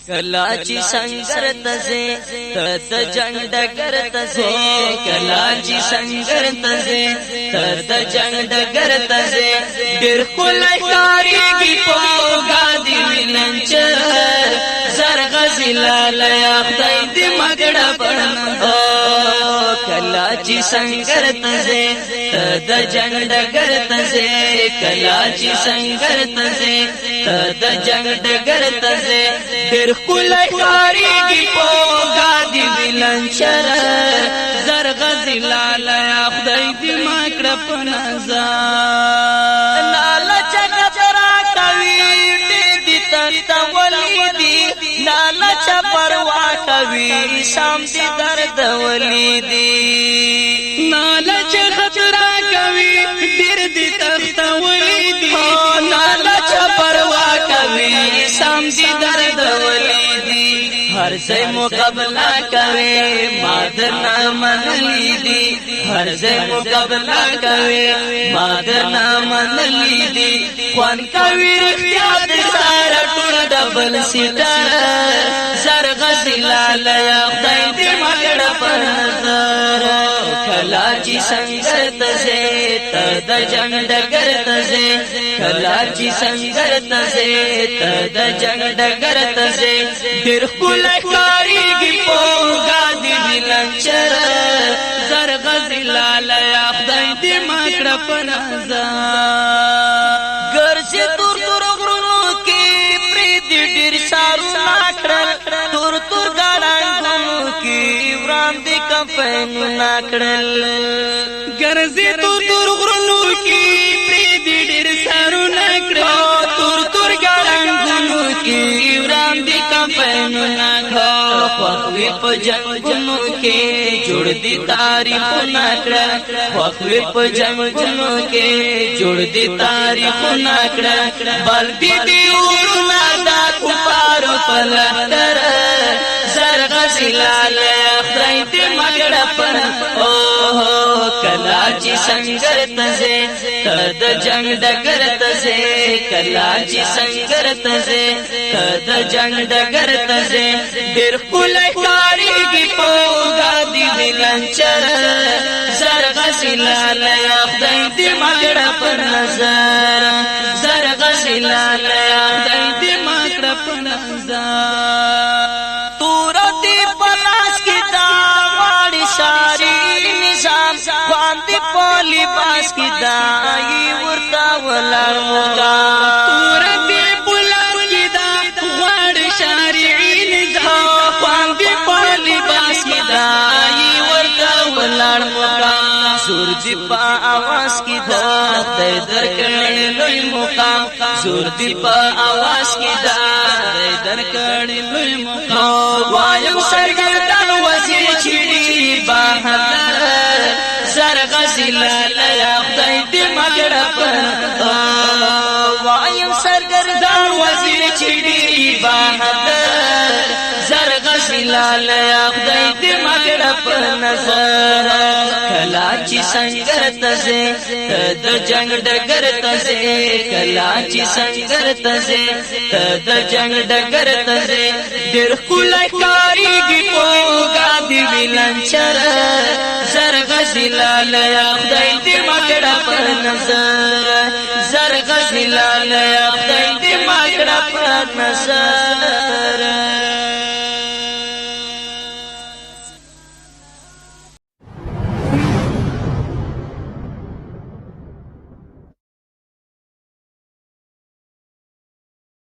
کلا چې سنگر تزه د جنگ ډګر تزه کلا چې سنگر تزه د جنگ ډګر تزه ډېر کولای کاریږي پوګا دی وینچر زرغ زلال یا خدای دې مګړه پړن کلا چې سنگر تزه د جنگ ډګر تزه کلا چې سنگر تزه د جنگ ډګر تزه ډېر کولای کاریږي پوګا دی وینچر زرغ زلال یا خدای دې مګړه په نظر لالچ پروا کوي شام دي درد ولیدي لالچ خطر کوي ډېر دي تخت ولیدي لالچ پروا کوي شام دي درد ولیدي هر ځای مقابله کوي مادر نام لیدي هر ځای مقابله کوي مادر نام لیدي خوان کوي رښتیا د سره ټول ډبل سیټر زرغ زلال یا خدای دې مګړه پر نظر کلا چې سنگر تزه د جنگ ډګر تزه کلا چې سنگر تزه د جنگ ډګر تزه ډېر کولای کاریږي پوګا دی وینچر زرغ زلال یا خدای دې مګړه پر نظر ګرځي تور تور غرونو کې پرې دې ډېر سارو ناکړل تور تور ګړنګونو کې وران دې کفن ناکړل ګرځي تور تور غرونو کې پرې دې ډېر سارو ناکړل تور تور ګړنګونو کې وران دې کفن ناکړل خوخوي په جنگونو کې جوړ دي تاریخونه کړه خوخوي په جنگونو کې جوړ دي تاریخونه کړه بلبي دي ورونه دا کفارو په لښکر زرغ زلال خدای دې مګړه پر کلا چې سنگر تزه د جنگ ډګر تزه کلا چې سنگر تزه د جنگ ډګر تزه ډېر کولای کاریږي پوګا دی وینچر زرغ زلال یا خدای دې مګړه پر نظر زرغ زلال یا خدای دې مګړه پر نظر تور دې پلاس کې دا واړی شاری نظام خوان دې په لباس کې دا ای ورتا ولر مولا تور دې پلاس کې دا واړی شاری نظام خوان دې په لباس کې دا ای ورتا ولر مولا زور دې په आवाज کې دا خدای درکړې لوی مقام زور دې په आवाज کې دا خدای درکړې لوی مقام وایم سرګردان وزیر چړي بهادر زرغ زلال یا خدای دې مګړه پر وایم سرګردان وزیر چړي بهادر زرغ زلال یا خدای دې مګړه پر نظر کلا چې سنگر تزه د جنگ ډګر تزه کلا چې سنگر تزه د جنگ ډګر تزه ډېر کولای کاریږي پوګا دی وینچر زرغ زلال یا خدای دې مګړه پر نظر زرغ زلال یا خدای دې مګړه پر نظر